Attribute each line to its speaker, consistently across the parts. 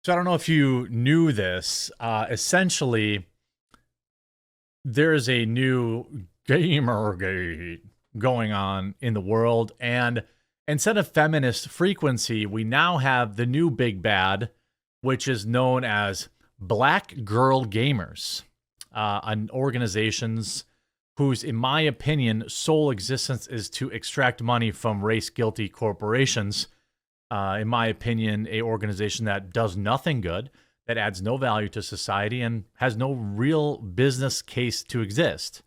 Speaker 1: So I don't know if you knew this. Essentially, there's a new Gamergate going on in the world. And instead of feminist frequency, we now have the new big bad, which is known as Black Girl Gamers, an organizations whose, in my opinion, sole existence is to extract money from race-guilty corporations. In my opinion, a organization that does nothing good, that adds no value to society, and has no real business case to exist.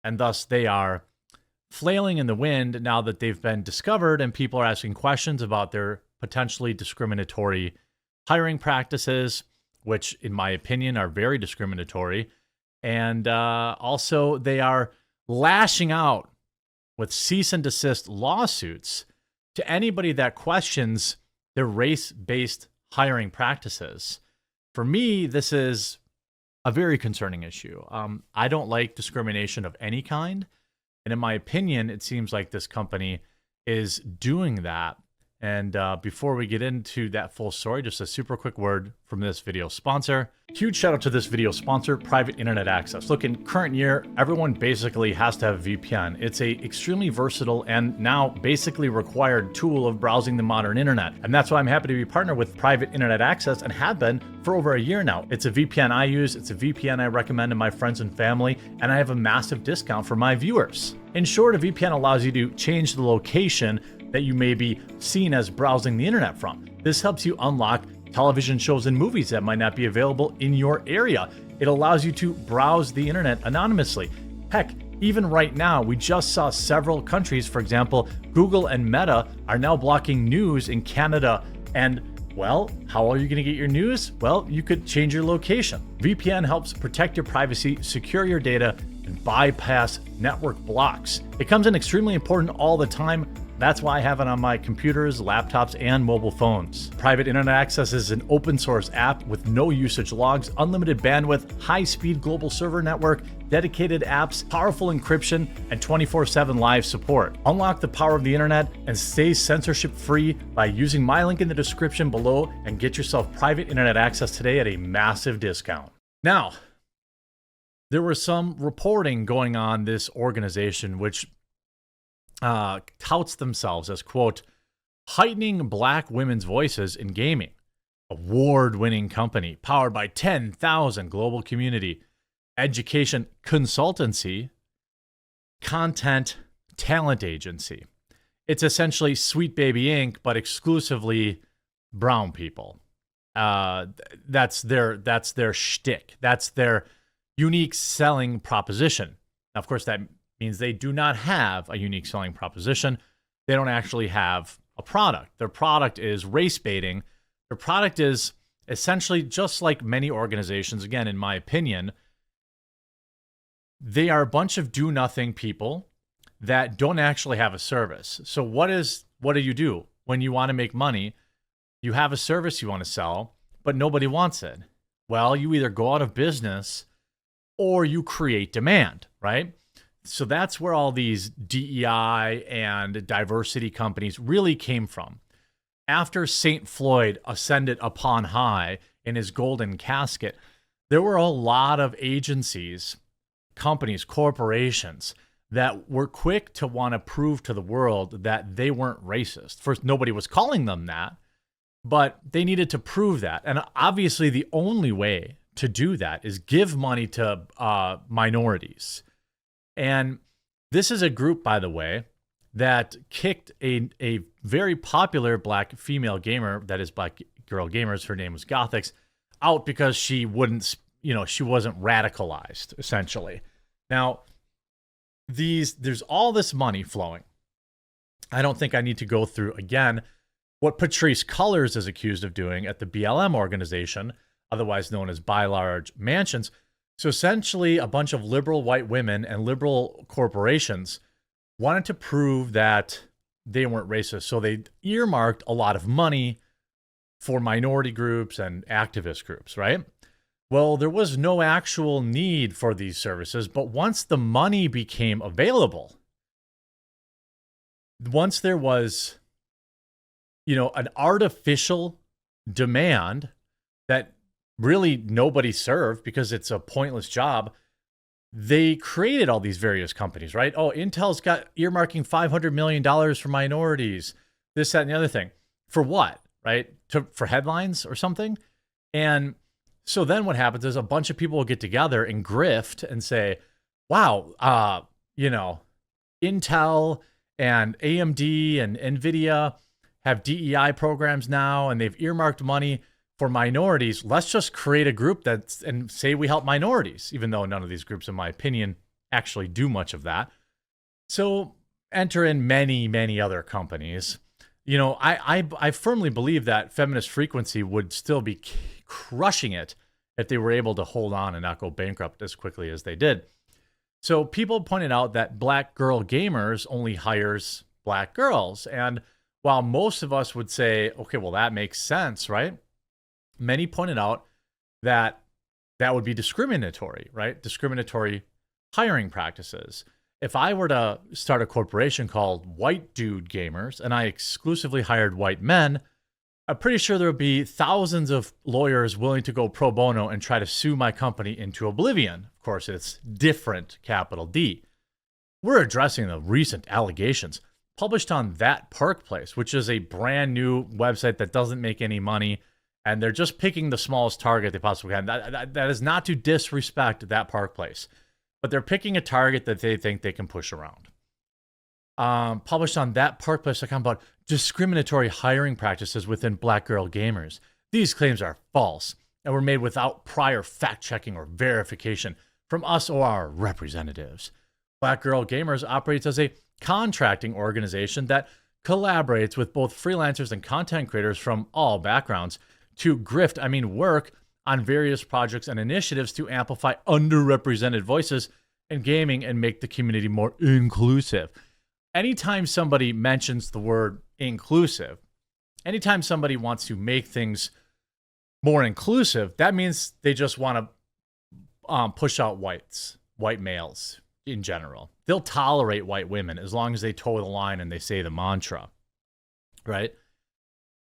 Speaker 1: And thus, they are flailing in the wind now that they've been discovered, and people are asking questions about their potentially discriminatory hiring practices, which, in my opinion, are very discriminatory. And also, they are lashing out with cease and desist lawsuits to anybody that questions their race-based hiring practices. For me, this is a very concerning issue. I don't like discrimination of any kind. And in my opinion, it seems like this company is doing that. And before we get into that full story, just a super quick word from this video sponsor. Huge shout out to this video sponsor, Private Internet Access. Look, in current year, everyone basically has to have a VPN. It's a extremely versatile and now basically required tool of browsing the modern internet. And that's why I'm happy to be partnered with Private Internet Access and have been for over a year now. It's a VPN I use, it's a VPN I recommend to my friends and family, and I have a massive discount for my viewers. In short, a VPN allows you to change the location that you may be seen as browsing the internet from. This helps you unlock television shows and movies that might not be available in your area. It allows you to browse the internet anonymously. Heck, even right now, we just saw several countries, for example, Google and Meta are now blocking news in Canada. And well, how are you going to get your news? Well, you could change your location. VPN helps protect your privacy, secure your data, and bypass network blocks. It comes in extremely important all the time. That's why I have it on my computers, laptops, and mobile phones. Private Internet Access is an open source app with no usage logs, unlimited bandwidth, high-speed global server network, dedicated apps, powerful encryption, and 24/7 live support. Unlock the power of the internet and stay censorship-free by using my link in the description below and get yourself Private Internet Access today at a massive discount. Now, there was some reporting going on this organization, which touts themselves as, quote, heightening black women's voices in gaming, award-winning company powered by 10,000 global community, education consultancy, content talent agency. It's essentially Sweet Baby Inc., but exclusively brown people. That's their shtick. That's their unique selling proposition. Now, of course, that means they do not have a unique selling proposition. They don't actually have a product. Their product is race baiting. Their product is essentially just like many organizations, again, in my opinion, they are a bunch of do-nothing people that don't actually have a service. So what do you do when you want to make money? You have a service you want to sell, but nobody wants it. Well, you either go out of business or you create demand, right? So that's where all these DEI and diversity companies really came from. After St. Floyd ascended upon high in his golden casket, there were a lot of agencies, companies, corporations that were quick to want to prove to the world that they weren't racist. First, nobody was calling them that, but they needed to prove that. And obviously, the only way to do that is give money to minorities. And this is a group, by the way, that kicked a very popular black female gamer, that is Black Girl Gamers, her name was Gothix, out because she wouldn't, she wasn't radicalized, essentially. Now, there's all this money flowing. I don't think I need to go through, again, what Patrisse Cullors is accused of doing at the BLM organization, otherwise known as By Large Mansions. So essentially, a bunch of liberal white women and liberal corporations wanted to prove that they weren't racist. So they earmarked a lot of money for minority groups and activist groups, right? Well, there was no actual need for these services, but once the money became available, once there was, an artificial demand that really nobody served because it's a pointless job. They created all these various companies, right? Oh, Intel's got earmarking $500 million for minorities, this, that, and the other thing. For what, right? For headlines or something? And so then what happens is a bunch of people will get together and grift and say, wow, Intel and AMD and NVIDIA have DEI programs now, and they've earmarked money for minorities. Let's just create a group and say we help minorities, even though none of these groups, in my opinion, actually do much of that. So enter in many, many other companies. I firmly believe that Feminist Frequency would still be crushing it if they were able to hold on and not go bankrupt as quickly as they did. So people pointed out that Black Girl Gamers only hires black girls. And while most of us would say, okay, well, that makes sense, right? Many pointed out that that would be discriminatory, right? Discriminatory hiring practices. If I were to start a corporation called White Dude Gamers and I exclusively hired white men, I'm pretty sure there would be thousands of lawyers willing to go pro bono and try to sue my company into oblivion. Of course, it's different, capital D. We're addressing the recent allegations published on That Park Place, which is a brand new website that doesn't make any money, and they're just picking the smallest target they possibly can. That is not to disrespect That Park Place, but they're picking a target that they think they can push around. Published on thatparkplace.com about discriminatory hiring practices within Black Girl Gamers. These claims are false and were made without prior fact-checking or verification from us or our representatives. Black Girl Gamers operates as a contracting organization that collaborates with both freelancers and content creators from all backgrounds to work on various projects and initiatives to amplify underrepresented voices in gaming and make the community more inclusive. Anytime somebody mentions the word inclusive, anytime somebody wants to make things more inclusive, that means they just want to push out white males in general. They'll tolerate white women as long as they toe the line and they say the mantra, right?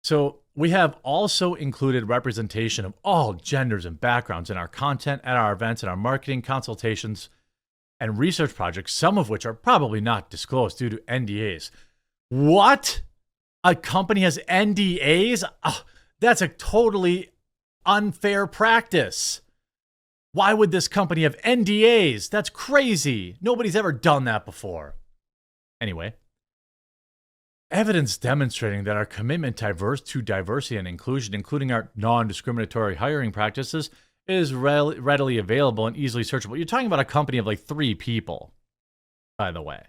Speaker 1: So we have also included representation of all genders and backgrounds in our content, at our events, and our marketing consultations and research projects, some of which are probably not disclosed due to NDAs. What? A company has NDAs? Oh, that's a totally unfair practice. Why would this company have NDAs? That's crazy. Nobody's ever done that before. Anyway, evidence demonstrating that our commitment to diversity and inclusion, including our non-discriminatory hiring practices, is readily available and easily searchable. You're talking about a company of like 3 people, by the way.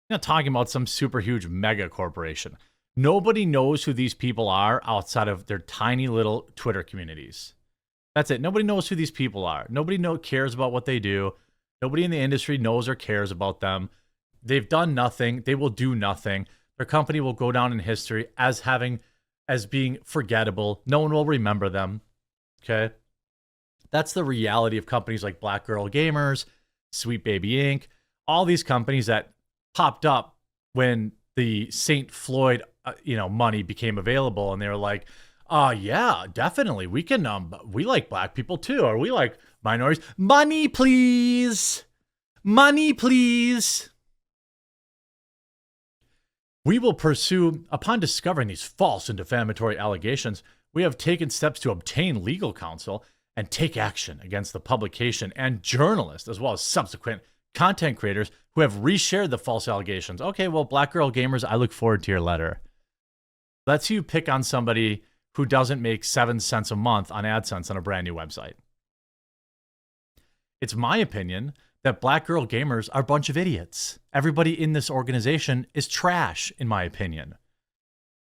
Speaker 1: You're not talking about some super huge mega corporation. Nobody knows who these people are outside of their tiny little Twitter communities. That's it. Nobody knows who these people are. Nobody cares about what they do. Nobody in the industry knows or cares about them. They've done nothing. They will do nothing. Their company will go down in history as being forgettable. No one will remember them. Okay? That's the reality of companies like Black Girl Gamers, Sweet Baby Inc., all these companies that popped up when the St. Floyd, money became available, and they were like, yeah, definitely, we can, we like black people too, or we like minorities. Money, please. Money, please. We will pursue, upon discovering these false and defamatory allegations, we have taken steps to obtain legal counsel and take action against the publication and journalists, as well as subsequent content creators who have reshared the false allegations. Okay, well, Black Girl Gamers, I look forward to your letter. Let's you pick on somebody who doesn't make 7 cents a month on AdSense on a brand new website. It's my opinion that Black Girl Gamers are a bunch of idiots. Everybody in this organization is trash, in my opinion.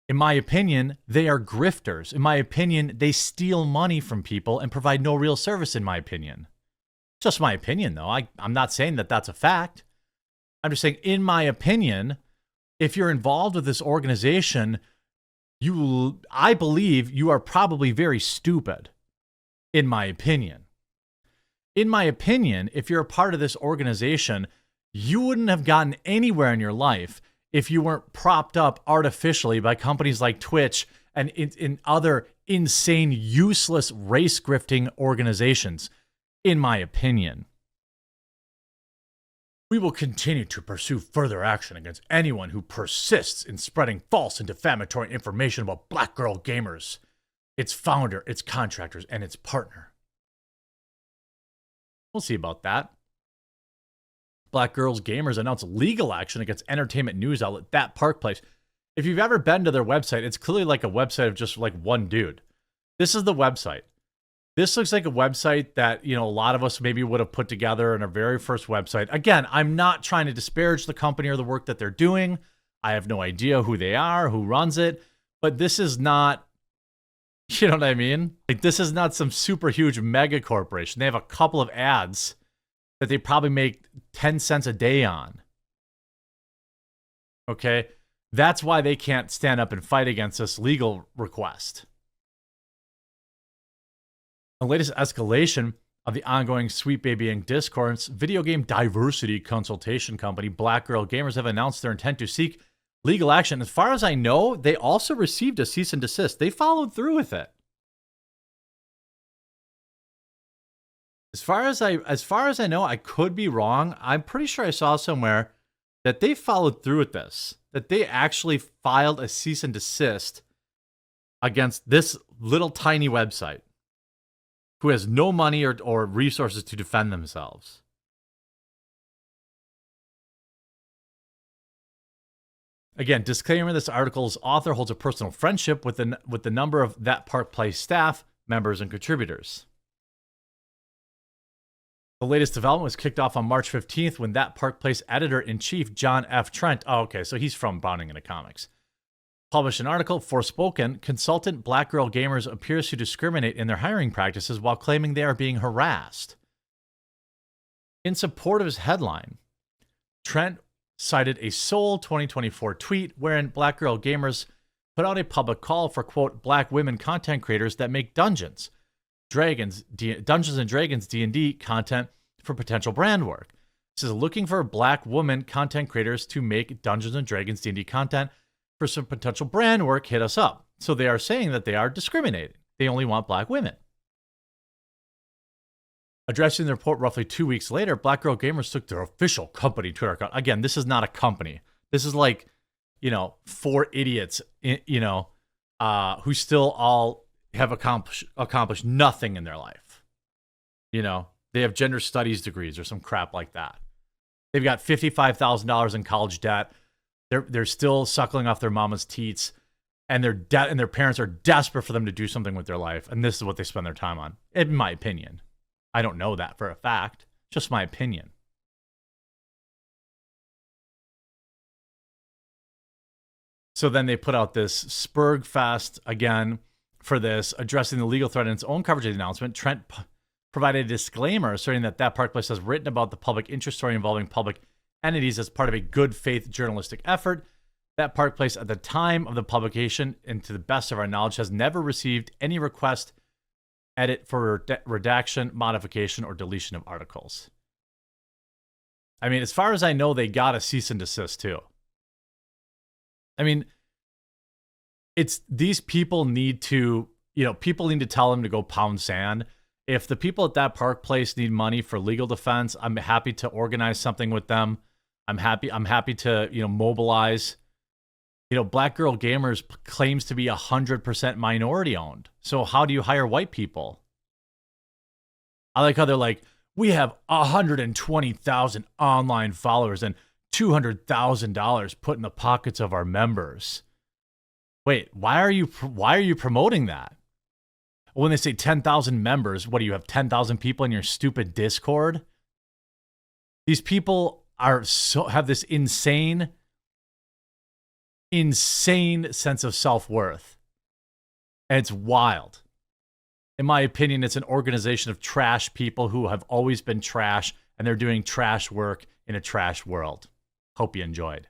Speaker 1: In my opinion, they are grifters. In my opinion, they steal money from people and provide no real service, in my opinion. Just my opinion, though. I'm not saying that that's a fact. I'm just saying, in my opinion, if you're involved with this organization, I believe you are probably very stupid, in my opinion. In my opinion, if you're a part of this organization, you wouldn't have gotten anywhere in your life if you weren't propped up artificially by companies like Twitch and in other insane, useless race grifting organizations, in my opinion. We will continue to pursue further action against anyone who persists in spreading false and defamatory information about Black Girl Gamers, its founder, its contractors, and its partner. We'll see about that. Black Girls Gamers announced legal action against entertainment news outlet That Park Place. If you've ever been to their website, it's clearly like a website of just like one dude. This is the website. This looks like a website that, a lot of us maybe would have put together in our very first website. Again, I'm not trying to disparage the company or the work that they're doing. I have no idea who they are, who runs it, but this is not, you know what I mean? Like, this is not some super huge mega corporation. They have a couple of ads that they probably make 10 cents a day on. Okay? That's why they can't stand up and fight against this legal request. The latest escalation of the ongoing Sweet Baby Inc. discourse, video game diversity consultation company Black Girl Gamers have announced their intent to seek legal action. As far as I know, they also received a cease and desist. They followed through with it. As far as I know, I could be wrong. I'm pretty sure I saw somewhere that they followed through with this, that they actually filed a cease and desist against this little tiny website who has no money or resources to defend themselves. Again, disclaimer, this article's author holds a personal friendship with the number of That Park Place staff, members, and contributors. The latest development was kicked off on March 15th when That Park Place editor-in-chief John F. Trent, so he's from Browning in the Comics, published an article, Forspoken, consultant Black Girl Gamers appears to discriminate in their hiring practices while claiming they are being harassed. In support of his headline, Trent cited a Seoul 2024 tweet wherein Black Girl Gamers put out a public call for, quote, Black women content creators that make Dungeons and Dragons D&D content for potential brand work. It says, looking for Black woman content creators to make Dungeons and Dragons D&D content for some potential brand work, hit us up. So they are saying that they are discriminating. They only want Black women. Addressing the report roughly 2 weeks later, Black Girl Gamers took their official company Twitter account. Again, this is not a company. This is like, four idiots, who still all have accomplished nothing in their life. They have gender studies degrees or some crap like that. They've got $55,000 in college debt. They're still suckling off their mama's teats, and their parents are desperate for them to do something with their life, and this is what they spend their time on, in my opinion. I don't know that for a fact, just my opinion. So then they put out this Spurgfest again for this, addressing the legal threat in its own coverage of the announcement. Trent provided a disclaimer asserting that That Park Place has written about the public interest story involving public entities as part of a good faith journalistic effort. That Park Place at the time of the publication, and to the best of our knowledge, has never received any request, edit for redaction, modification, or deletion of articles. I mean, as far as I know, they got a cease and desist too. I mean, it's these people need to, people need to tell them to go pound sand. If the people at That Park Place need money for legal defense, I'm happy to organize something with them. I'm happy to, mobilize. Black Girl Gamers claims to be 100% minority owned. So how do you hire white people? I like how they're like, we have 120,000 online followers and $200,000 put in the pockets of our members. Wait, why are you promoting that? When they say 10,000 members, what do you have, 10,000 people in your stupid Discord? These people have this insane sense of self-worth. And it's wild. In my opinion, it's an organization of trash people who have always been trash, and they're doing trash work in a trash world. Hope you enjoyed.